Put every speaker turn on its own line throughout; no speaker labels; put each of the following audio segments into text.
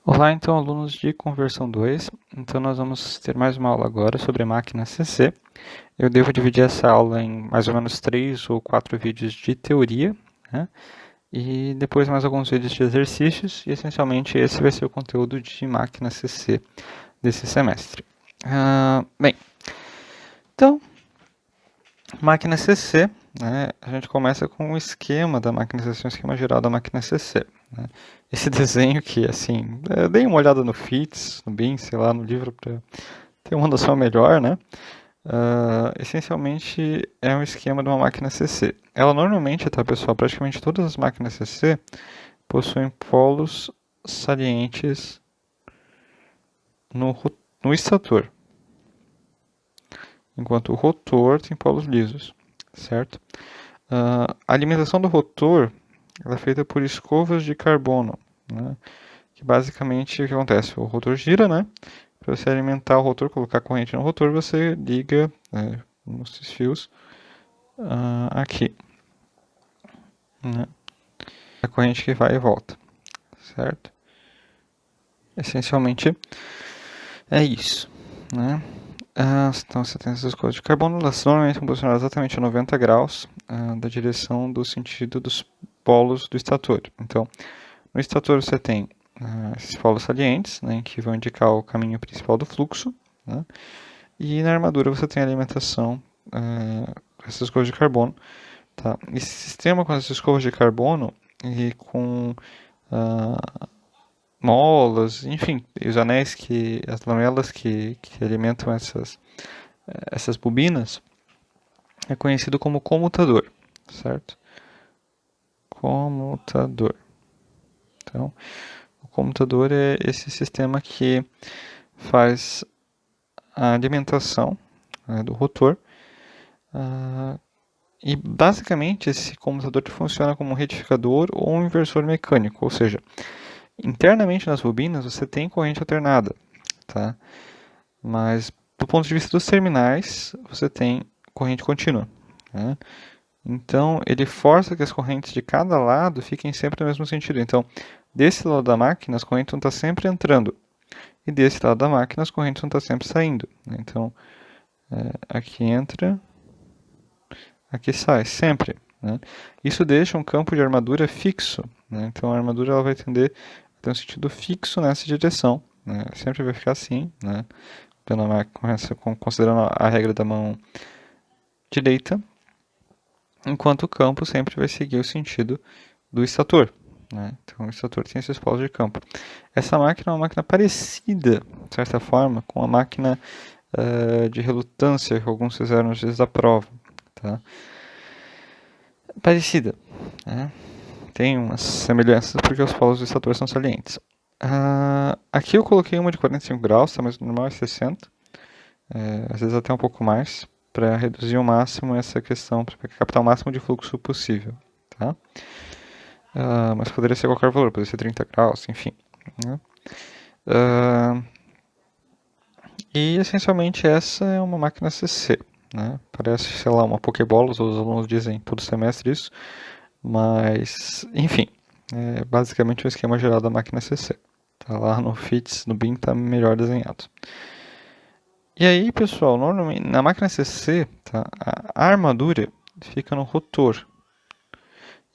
Olá, então, alunos de Conversão 2. Então, nós vamos ter mais uma aula agora sobre a máquina CC. Eu devo dividir essa aula em mais ou menos 3 ou 4 vídeos de teoria, né? E depois mais alguns vídeos de exercícios. E, essencialmente, esse vai ser o conteúdo de máquina CC desse semestre. Bem, então, máquina CC, né? A gente começa com o esquema da máquina CC, um esquema geral da máquina CC, né? Esse desenho que, assim, eu dei uma olhada no FITS, no BIM, sei lá, no livro para ter uma noção melhor, né? Essencialmente é um esquema de uma máquina CC. Ela normalmente, tá, pessoal, praticamente todas as máquinas CC possuem polos salientes no estator, enquanto o rotor tem polos lisos, certo? A alimentação do rotor ela é feita por escovas de carbono, né? Que basicamente o que acontece? O rotor gira, né? Para você alimentar o rotor, colocar corrente no rotor, você liga nos fios aqui, né? A corrente que vai e volta, certo? Essencialmente é isso, né? Então você tem essas coisas de carbono, elas normalmente são posicionadas exatamente a 90 graus da direção do sentido dos polos do estator. Então, no estator você tem esses polos salientes, né, que vão indicar o caminho principal do fluxo, né? E na armadura você tem a alimentação dessas coisas de carbono. Tá? Esse sistema com essas escovas de carbono e com molas, enfim, os anéis as lamelas que alimentam essas bobinas, é conhecido como comutador, certo? Comutador. Então, o comutador é esse sistema que faz a alimentação do rotor. E basicamente esse comutador funciona como um retificador ou um inversor mecânico, ou seja, internamente nas bobinas você tem corrente alternada, tá? Mas do ponto de vista dos terminais você tem corrente contínua, né? Então ele força que as correntes de cada lado fiquem sempre no mesmo sentido. Então desse lado da máquina as correntes vão estar sempre entrando e desse lado da máquina as correntes vão estar sempre saindo, né? Então aqui entra, aqui sai, sempre, né? Isso deixa um campo de armadura fixo, né? Então a armadura ela vai tender a ter um sentido fixo nessa direção, né? Sempre vai ficar assim, né? Considerando a regra da mão direita, enquanto o campo sempre vai seguir o sentido do estator, né? Então o estator tem esses polos de campo. Essa máquina é uma máquina parecida, de certa forma, com a máquina de relutância que alguns fizeram nos dias da prova, tá? Parecida, né? Tem umas semelhanças porque os polos do estator são salientes. Aqui eu coloquei uma de 45 graus, tá? Mas o normal é 60. Às vezes até um pouco mais, para reduzir ao máximo essa questão, para captar o máximo de fluxo possível, tá? Mas poderia ser qualquer valor, poderia ser 30 graus, enfim, né? E essencialmente essa é uma máquina CC, né? Parece, sei lá, uma Pokébola, os alunos dizem todo semestre isso, mas, enfim, é basicamente um esquema geral da máquina CC. Tá lá no FITS, no BIM, tá melhor desenhado. E aí, pessoal, normalmente na máquina CC, tá, a armadura fica no rotor.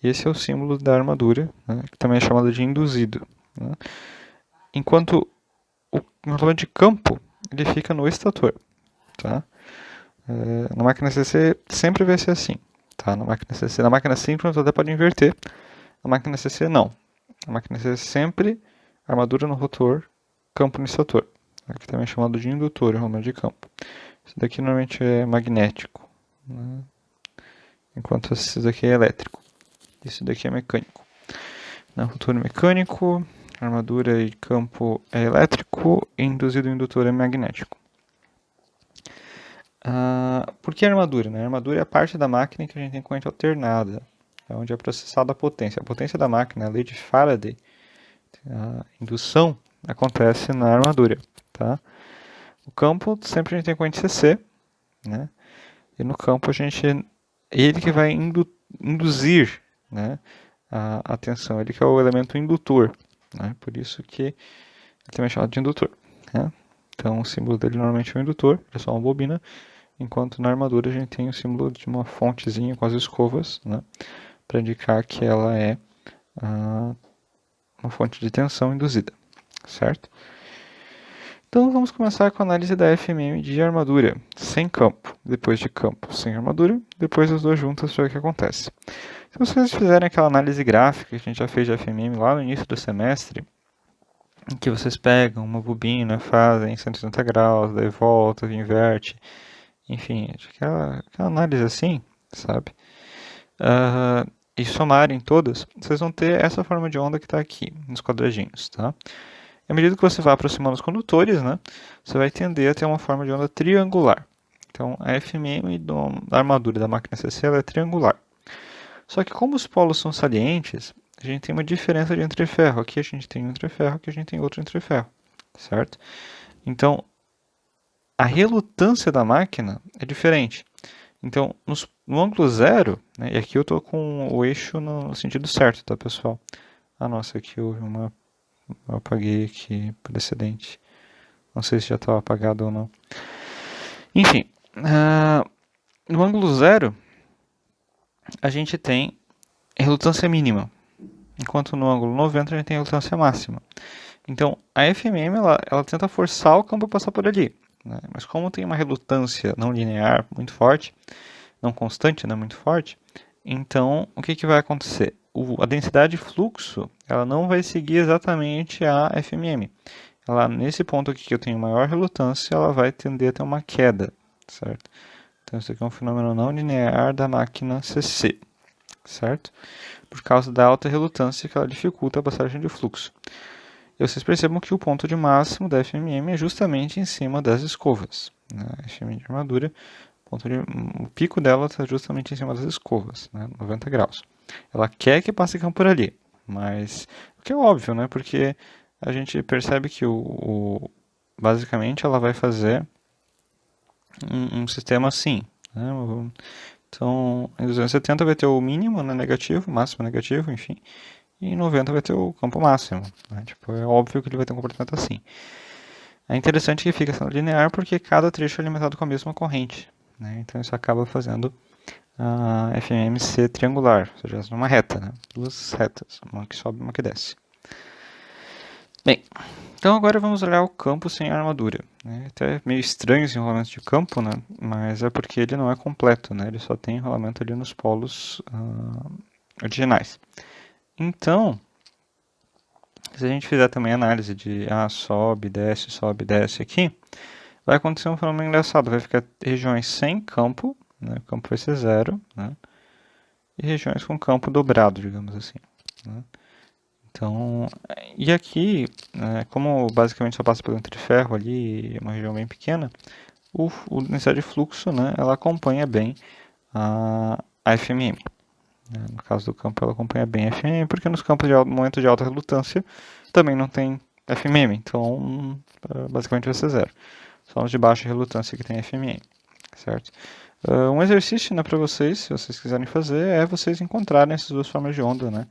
Esse é o símbolo da armadura, né, que também é chamado de induzido, né? Enquanto o rotor de campo ele fica no estator, tá? Na máquina CC sempre vai ser assim, tá? Na máquina CC, na máquina síncrona até pode inverter, na máquina CC não. Na máquina CC sempre armadura no rotor, campo no estator, que também é chamado de indutor, armadura de campo. Isso daqui normalmente é magnético, né? Enquanto esse daqui é elétrico. Isso daqui é mecânico. Na rotor mecânico, armadura e campo é elétrico, e induzido indutor é magnético. Por que armadura? Né? A armadura é a parte da máquina que a gente tem corrente alternada, é onde é processada a potência. A potência da máquina, a lei de Faraday, a indução acontece na armadura, tá? O campo sempre a gente tem corrente CC, né? E no campo a gente ele que vai induzir, né, a tensão, ele que é o elemento indutor, né? Por isso que também é chamado de indutor, né? Então o símbolo dele normalmente é um indutor, é só uma bobina, enquanto na armadura a gente tem o símbolo de uma fontezinha com as escovas, né? Para indicar que ela é uma fonte de tensão induzida, certo? Então vamos começar com a análise da FMM de armadura, sem campo, depois de campo sem armadura, depois as duas juntas para ver o que acontece. Se vocês fizerem aquela análise gráfica que a gente já fez de FMM lá no início do semestre, em que vocês pegam uma bobina, fazem 180 graus, daí volta, inverte, enfim, aquela análise assim, sabe? E somarem todas, vocês vão ter essa forma de onda que está aqui, nos quadradinhos, tá? À medida que você vai aproximando os condutores, né, você vai tender a ter uma forma de onda triangular. Então, a FMM da armadura da máquina CC ela é triangular. Só que como os polos são salientes, a gente tem uma diferença de entreferro. Aqui a gente tem um entreferro, aqui a gente tem outro entreferro, certo? Então, a relutância da máquina é diferente. Então, no ângulo zero, né, e aqui eu estou com o eixo no sentido certo, tá, pessoal? Ah, nossa, aqui houve uma... Eu apaguei aqui precedente. Não sei se já estava apagado ou não. Enfim, no ângulo zero, a gente tem relutância mínima, enquanto no ângulo 90 a gente tem relutância máxima. Então, a FMM ela tenta forçar o campo a passar por ali, né? Mas como tem uma relutância não linear muito forte, não constante, né, muito forte, então o que vai acontecer? A densidade de fluxo ela não vai seguir exatamente a FMM. Ela, nesse ponto aqui que eu tenho maior relutância, ela vai tender a ter uma queda, certo? Então isso aqui é um fenômeno não linear da máquina CC, certo? Por causa da alta relutância que ela dificulta a passagem de fluxo. E vocês percebam que o ponto de máximo da FMM é justamente em cima das escovas. Né? A FMM de armadura, o pico dela está justamente em cima das escovas, né? 90 graus. Ela quer que passe campo por ali, mas o que é óbvio, né? Porque a gente percebe que basicamente ela vai fazer um sistema assim, né? Então, em 270 vai ter o mínimo, né, negativo, máximo negativo, enfim, e em 90 vai ter o campo máximo, né? Tipo, é óbvio que ele vai ter um comportamento assim. É interessante que fica sendo linear porque cada trecho é alimentado com a mesma corrente, né? Então isso acaba fazendo a FMM ser triangular, ou seja, uma reta, né? Duas retas, uma que sobe e uma que desce. Bem, então agora vamos olhar o campo sem armadura. Né? Até meio estranho esse enrolamento de campo, né? Mas é porque ele não é completo, né? Ele só tem enrolamento ali nos polos originais. Então, se a gente fizer também análise de sobe, desce aqui, vai acontecer um fenômeno engraçado. Vai ficar regiões sem campo, né? O campo vai ser zero, né? E regiões com campo dobrado, digamos assim. Né? Então, e aqui, né, como basicamente só passa pelo entreferro ali, uma região bem pequena, a densidade de fluxo, né, ela acompanha bem a FMM. Né? No caso do campo, ela acompanha bem a FMM, porque nos campos de momento de alta relutância também não tem FMM, então basicamente vai ser zero. Só os de baixa relutância que tem FMM, certo? Um exercício, né, para vocês, se vocês quiserem fazer, é vocês encontrarem essas duas formas de onda, né?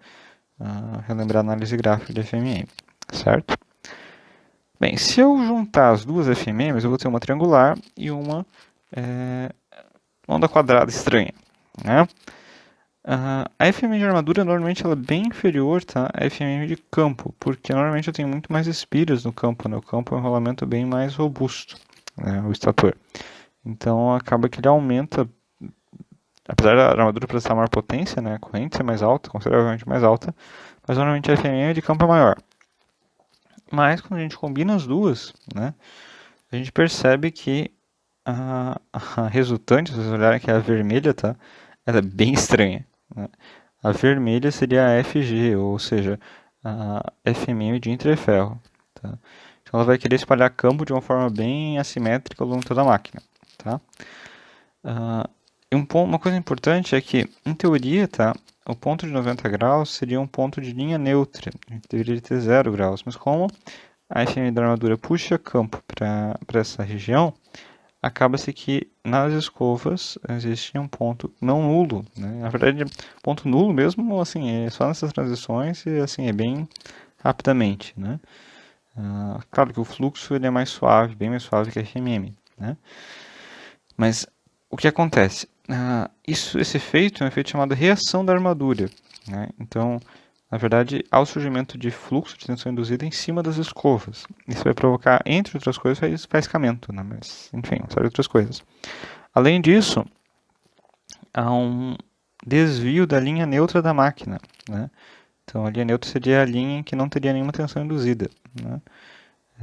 Relembrar a análise gráfica de FMM, certo? Bem, se eu juntar as duas FMMs, eu vou ter uma triangular e uma onda quadrada estranha, né? A FMM de armadura normalmente ela é bem inferior, tá, à FMM de campo, porque normalmente eu tenho muito mais espiras no campo, né? O campo é um rolamento bem mais robusto, né? O estator. Então acaba que ele aumenta, apesar da armadura prestar maior potência, né? A corrente ser mais alta, consideravelmente mais alta, mas normalmente a FMM de campo é maior. Mas quando a gente combina as duas, né, a gente percebe que a resultante, se vocês olharem que é a vermelha, tá? Ela é bem estranha. Né? A vermelha seria a FG, ou seja, a FMM de entreferro. Tá? Então ela vai querer espalhar campo de uma forma bem assimétrica ao longo de toda a máquina. Tá? Uma coisa importante é que, em teoria, tá, o ponto de 90 graus seria um ponto de linha neutra. A gente deveria ter 0 graus, mas como a FMM da armadura puxa campo para essa região, acaba-se que nas escovas existe um ponto não nulo, né? Na verdade, ponto nulo mesmo, assim, é só nessas transições e assim é bem rapidamente, né? Claro que o fluxo ele é mais suave, bem mais suave que a RMM, né? Mas o que acontece? Esse efeito é um efeito chamado reação da armadura, né? Então, na verdade, há o surgimento de fluxo de tensão induzida em cima das escovas. Isso vai provocar, entre outras coisas, faiscamento, né? Mas, enfim, uma série de outras coisas. Além disso, há um desvio da linha neutra da máquina, né? Então, a linha neutra seria a linha em que não teria nenhuma tensão induzida, né?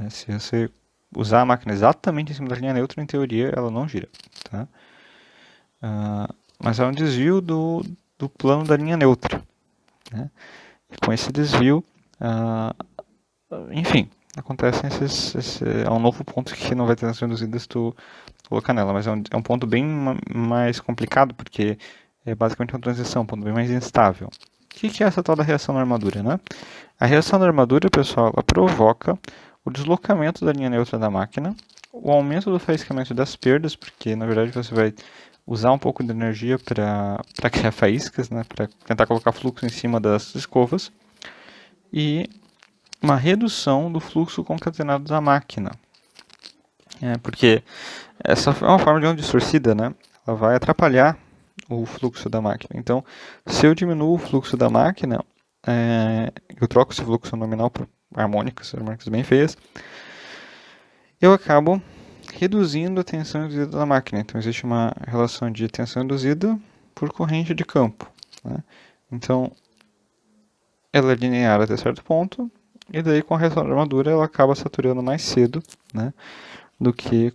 Se você usar a máquina exatamente em cima da linha neutra, em teoria, ela não gira, tá? Mas há um desvio do plano da linha neutra, né? E com esse desvio, enfim, acontecem é um novo ponto que não vai ter tensão induzida se tu colocar nela, mas é um ponto bem mais complicado, porque é basicamente uma transição, um ponto bem mais instável. O que é essa tal da reação na armadura, né? A reação na armadura, pessoal, ela provoca o deslocamento da linha neutra da máquina, o aumento do faiscamento das perdas, porque na verdade você vai usar um pouco de energia para criar faíscas, né, para tentar colocar fluxo em cima das escovas, e uma redução do fluxo concatenado da máquina. Porque essa é uma forma de onda distorcida, né? Ela vai atrapalhar o fluxo da máquina. Então, se eu diminuo o fluxo da máquina, eu troco esse fluxo nominal por harmônicas bem feias, eu acabo reduzindo a tensão induzida da máquina. Então, existe uma relação de tensão induzida por corrente de campo, né? Então, ela é linear até certo ponto, e daí com a reação da armadura ela acaba saturando mais cedo, né, do que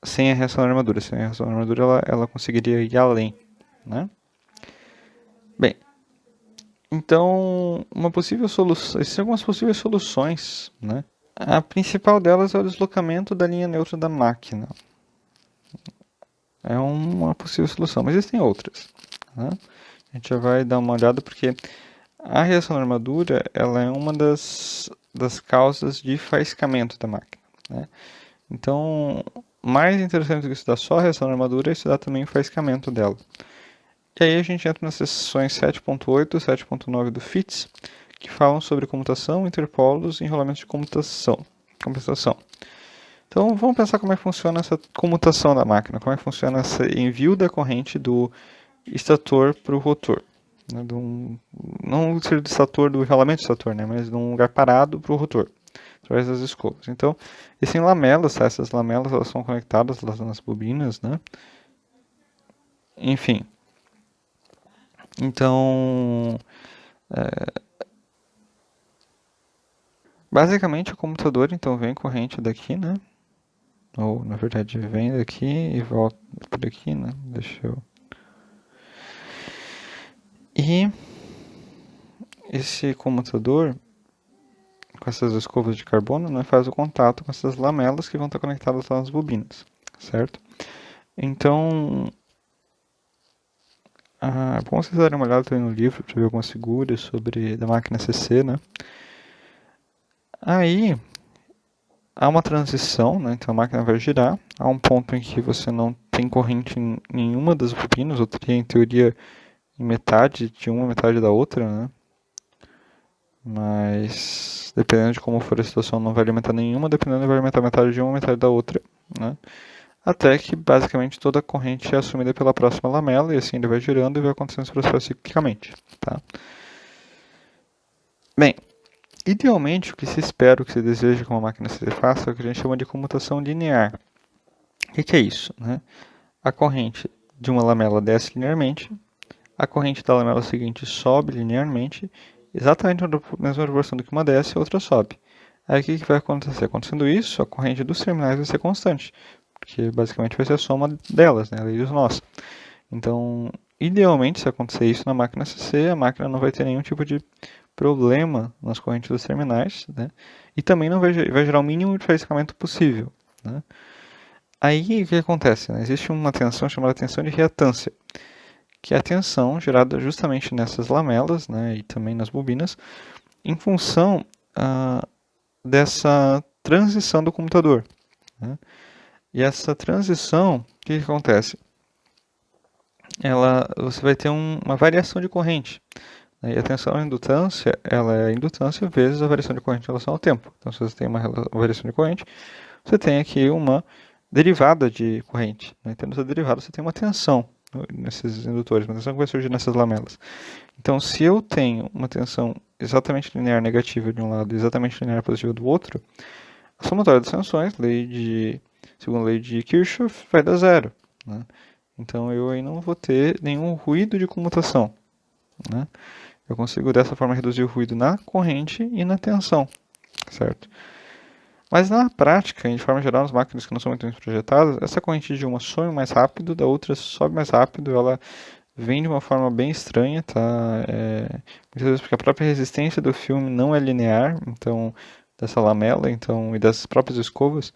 sem a reação da armadura. Sem a reação da armadura ela conseguiria ir além, né? Bem, então existem algumas possíveis soluções, né? A principal delas é o deslocamento da linha neutra da máquina. É uma possível solução, mas existem outras, né? A gente já vai dar uma olhada porque a reação da armadura ela é uma das causas de faiscamento da máquina, né? Então, mais interessante do que estudar só a reação da armadura é estudar também o faiscamento dela. E aí a gente entra nas seções 7.8 e 7.9 do FITS, que falam sobre comutação, interpolos e enrolamento de comutação. Então vamos pensar como é que funciona essa comutação da máquina, como é que funciona esse envio da corrente do estator para o rotor. Né, não do estator do enrolamento do estator, né, mas de um lugar parado para o rotor, através das escovas. Então, existem lamelas, tá? Essas lamelas elas são conectadas lá nas bobinas, né? Enfim. Então, basicamente o computador então vem corrente daqui, né? Ou na verdade vem daqui e volta por aqui, né? Deixa eu. E esse computador com essas escovas de carbono, né, faz o contato com essas lamelas que vão estar conectadas lá nas bobinas, certo? Então, é bom vocês darem uma olhada também no livro para ver algumas figuras sobre da máquina CC, né? Aí há uma transição, né? Então a máquina vai girar, há um ponto em que você não tem corrente em nenhuma das bobinas, ou teria em teoria em metade de uma, metade da outra, né? Mas dependendo de como for a situação, não vai alimentar nenhuma, dependendo vai alimentar metade de uma, metade da outra, né? Até que basicamente toda a corrente é assumida pela próxima lamela e assim ele vai girando e vai acontecendo esse processo ciclicamente, tá? Bem, idealmente o que se espera, o que se deseja que uma máquina se faça é o que a gente chama de comutação linear. O que é isso, né? A corrente de uma lamela desce linearmente, a corrente da lamela seguinte sobe linearmente, exatamente na mesma proporção do que uma desce, a outra sobe. Aí o que vai acontecer? Acontecendo isso, a corrente dos terminais vai ser constante, porque basicamente vai ser a soma delas, né, a lei dos nós. Então, idealmente, se acontecer isso na máquina CC, a máquina não vai ter nenhum tipo de problema nas correntes dos terminais, né, e também não vai gerar o mínimo de faiscamento possível, né. Aí o que acontece? Né? Existe uma tensão chamada tensão de reatância, que é a tensão gerada justamente nessas lamelas, né, e também nas bobinas, em função dessa transição do computador, né? E essa transição, o que acontece? Você vai ter uma variação de corrente. E a tensão à indutância, ela é a indutância vezes a variação de corrente em relação ao tempo. Então, se você tem uma variação de corrente, você tem aqui uma derivada de corrente. Né? Tendo essa derivada, você tem uma tensão nesses indutores, uma tensão que vai surgir nessas lamelas. Então, se eu tenho uma tensão exatamente linear negativa de um lado e exatamente linear positiva do outro, a somatória das tensões, segundo a lei de Kirchhoff, vai dar zero. Né? Então, eu aí não vou ter nenhum ruído de comutação. Né? Eu consigo dessa forma reduzir o ruído na corrente e na tensão, certo? Mas na prática, de forma geral, nas máquinas que não são muito bem projetadas, essa corrente de uma sobe mais rápido, da outra sobe mais rápido, ela vem de uma forma bem estranha, tá? Muitas vezes porque a própria resistência do filme não é linear, então dessa lamela, então e das próprias escovas,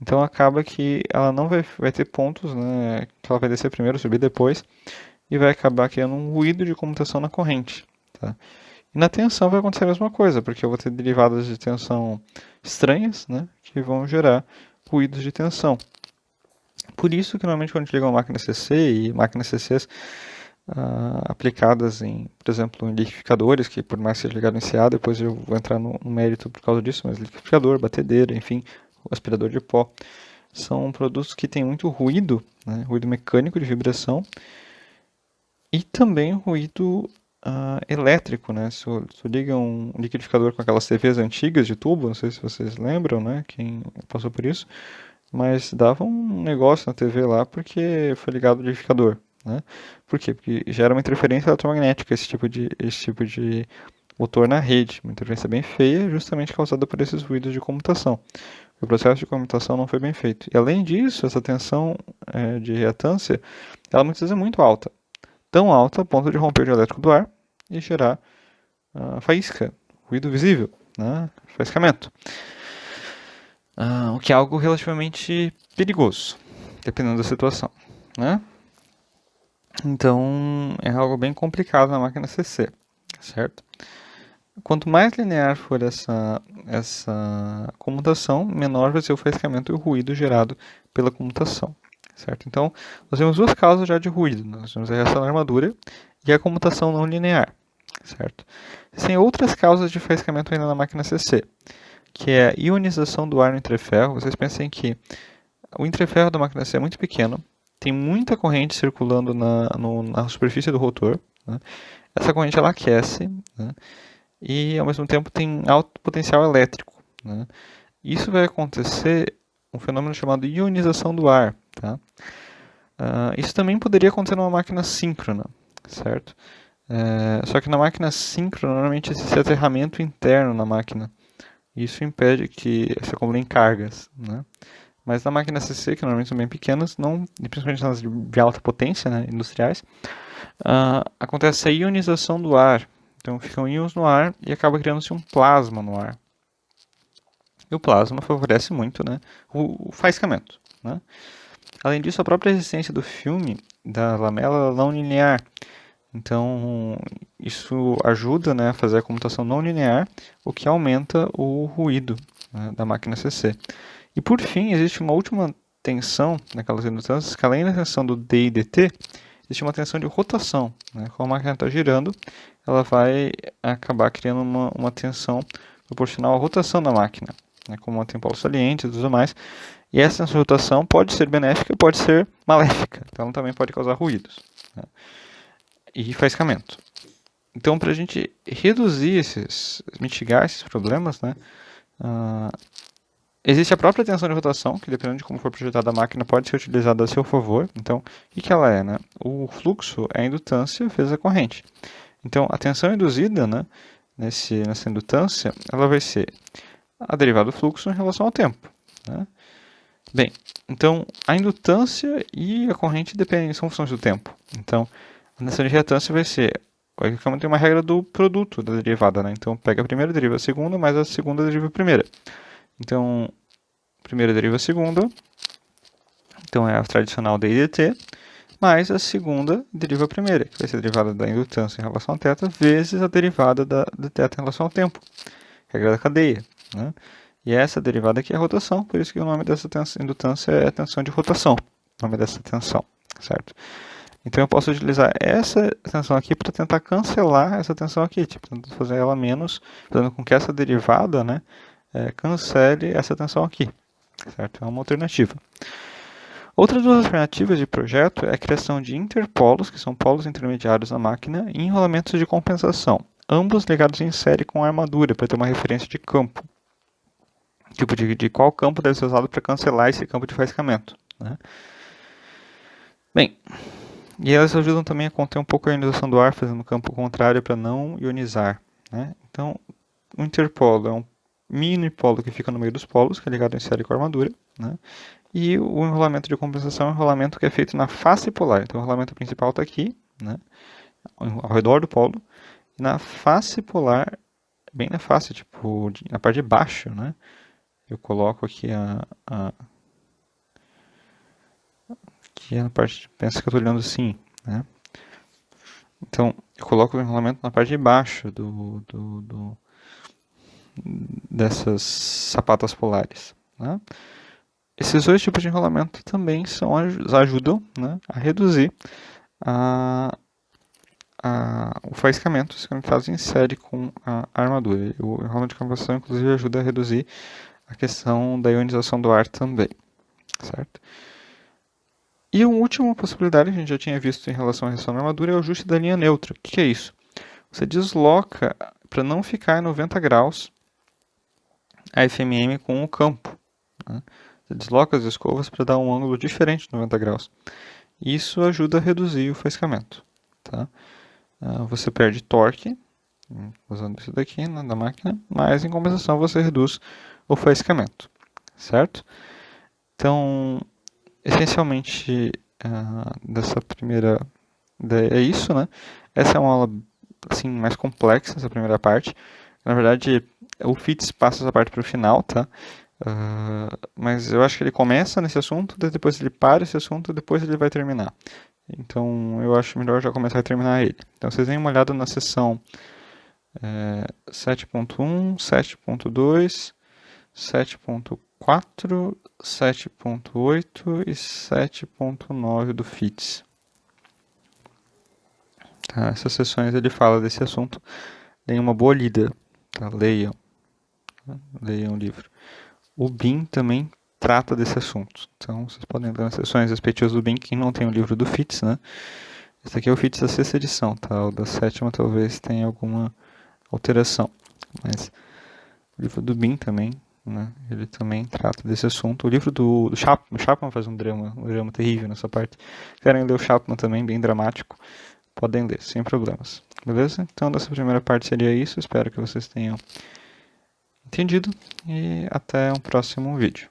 então acaba que ela não vai ter pontos, né? Que ela vai descer primeiro, subir depois, e vai acabar criando um ruído de comutação na corrente, tá? E na tensão vai acontecer a mesma coisa, porque eu vou ter derivadas de tensão estranhas, né, que vão gerar ruídos de tensão. Por isso que normalmente quando a gente liga uma máquina CC e máquinas CCs aplicadas em, por exemplo, em liquidificadores, que por mais que seja ligado em CA, depois eu vou entrar no mérito por causa disso, mas liquidificador, batedeira, enfim, aspirador de pó, são produtos que têm muito ruído, né, ruído mecânico de vibração, e também ruído elétrico, né? Se eu liga um liquidificador com aquelas TVs antigas de tubo, não sei se vocês lembram, né? Quem passou por isso, mas dava um negócio na TV lá porque foi ligado o liquidificador, né? Por quê? Porque gera uma interferência eletromagnética esse tipo de motor na rede, uma interferência bem feia, justamente causada por esses ruídos de comutação. O processo de comutação não foi bem feito. E além disso, essa tensão de reatância, ela muitas vezes é muito alta, tão alta a ponto de romper o dielétrico do ar e gerar faísca, ruído visível, né? Faiscamento. O que é algo relativamente perigoso, dependendo da situação. Né? Então, é algo bem complicado na máquina CC, certo? Quanto mais linear for essa comutação, menor vai ser o faiscamento e o ruído gerado pela comutação. Certo? Então, nós temos duas causas já de ruído. Nós temos a reação na armadura e a comutação não linear. Certo? Existem outras causas de faiscamento ainda na máquina CC, que é a ionização do ar no entreferro. Vocês pensem que o entreferro da máquina CC é muito pequeno, tem muita corrente circulando na superfície do rotor. Né? Essa corrente ela aquece, né? E ao mesmo tempo tem alto potencial elétrico. Né? Isso vai acontecer um fenômeno chamado ionização do ar. Tá? Isso também poderia acontecer numa máquina síncrona, certo? Só que na máquina síncrona, normalmente existe aterramento interno na máquina. Isso impede que se acumulem cargas. Né? Mas na máquina CC, que normalmente são bem pequenas, não, principalmente nas de alta potência, né, industriais, acontece a ionização do ar. Então ficam íons no ar e acaba criando-se um plasma no ar. E o plasma favorece muito, né, o faiscamento. Né? Além disso, a própria resistência do filme da lamela é não linear. Então, isso ajuda, né, a fazer a comutação não linear, o que aumenta o ruído, né, da máquina CC. E por fim, existe uma última tensão naquelas indutâncias, que além da tensão do D e DT, existe uma tensão de rotação. Né? Como a máquina está girando, ela vai acabar criando uma tensão proporcional à rotação da máquina, né? Como ela tem polo saliente e tudo mais. E essa rotação pode ser benéfica e pode ser maléfica. Então ela também pode causar ruídos. Né? E faiscamento. Então, para a gente mitigar esses problemas, né, existe a própria tensão de rotação, que dependendo de como for projetada a máquina, pode ser utilizada a seu favor. Então, o que ela é? Né? O fluxo é a indutância vezes a corrente. Então, a tensão induzida, né, nessa indutância, ela vai ser a derivada do fluxo em relação ao tempo. Né? Bem, então, a indutância e a corrente são funções do tempo. Então, a tensão de reatância vai ser... Tem uma regra do produto da derivada. Né? Então, pega a primeira, deriva a segunda, mais a segunda deriva a primeira. Então, a primeira deriva a segunda, então é a tradicional d e dt, mais a segunda deriva a primeira, que vai ser a derivada da indutância em relação a θ, vezes a derivada da θ em relação ao tempo, regra da cadeia. Né? E essa derivada aqui é a rotação, por isso que o nome dessa indutância é a tensão de rotação, o nome dessa tensão, certo? Então eu posso utilizar essa tensão aqui para tentar cancelar essa tensão aqui, tipo, tentando fazer ela menos, fazendo com que essa derivada, né, cancele essa tensão aqui, certo? É uma alternativa. Outras duas alternativas de projeto é a criação de interpolos, que são polos intermediários na máquina, e enrolamentos de compensação, ambos ligados em série com a armadura, para ter uma referência de campo. Tipo, de qual campo deve ser usado para cancelar esse campo de faiscamento, né? Bem, e elas ajudam também a conter um pouco a ionização do ar, fazendo o campo contrário para não ionizar, né? Então, o interpolo é um mini polo que fica no meio dos polos, que é ligado em série com a armadura, né? E o enrolamento de compensação é um enrolamento que é feito na face polar. Então, o enrolamento principal está aqui, né, ao redor do polo. E na face polar, bem na face, tipo, na parte de baixo, né, eu coloco aqui aqui na parte, pensa que eu estou olhando assim, né. Então, eu coloco o enrolamento na parte de baixo dessas sapatas polares, né. Esses dois tipos de enrolamento também ajudam, né, a reduzir o faiscamento se conectados em série com a armadura. O enrolamento de compensação, inclusive, ajuda a reduzir a questão da ionização do ar também, certo? E uma última possibilidade que a gente já tinha visto em relação à reação da armadura é o ajuste da linha neutra. O que é isso? Você desloca para não ficar em 90 graus a FMM com o campo, né? Você desloca as escovas para dar um ângulo diferente de 90 graus. Isso ajuda a reduzir o faiscamento, tá? Você perde torque usando isso daqui na máquina, mas em compensação você reduz o faiscamento, certo? Então, essencialmente, dessa primeira ideia é isso, né? Essa é uma aula assim, mais complexa, essa primeira parte. Na verdade, o FITS passa essa parte para o final, tá? Mas eu acho que ele começa nesse assunto, depois ele para esse assunto, depois ele vai terminar. Então, eu acho melhor já começar a terminar ele. Então, vocês deem uma olhada na seção 7.1, 7.2, 7.4, 7.8 e 7.9 do FITS. Tá, essas sessões ele fala desse assunto. Deem uma boa lida. Tá? Leiam. Leiam o livro. O BIM também trata desse assunto. Então, vocês podem ler nas sessões respectivas do BIM, quem não tem o livro do FITS, né? Esse aqui é o FITS da 6ª edição, tá? O da 7ª talvez tenha alguma alteração. Mas o livro do BIM também, né? Ele também trata desse assunto. O livro do Chapman, o Chapman faz um drama terrível nessa parte. Querem ler o Chapman também, bem dramático, podem ler, sem problemas. Beleza? Então, dessa primeira parte seria isso. Espero que vocês tenham entendido e até um próximo vídeo.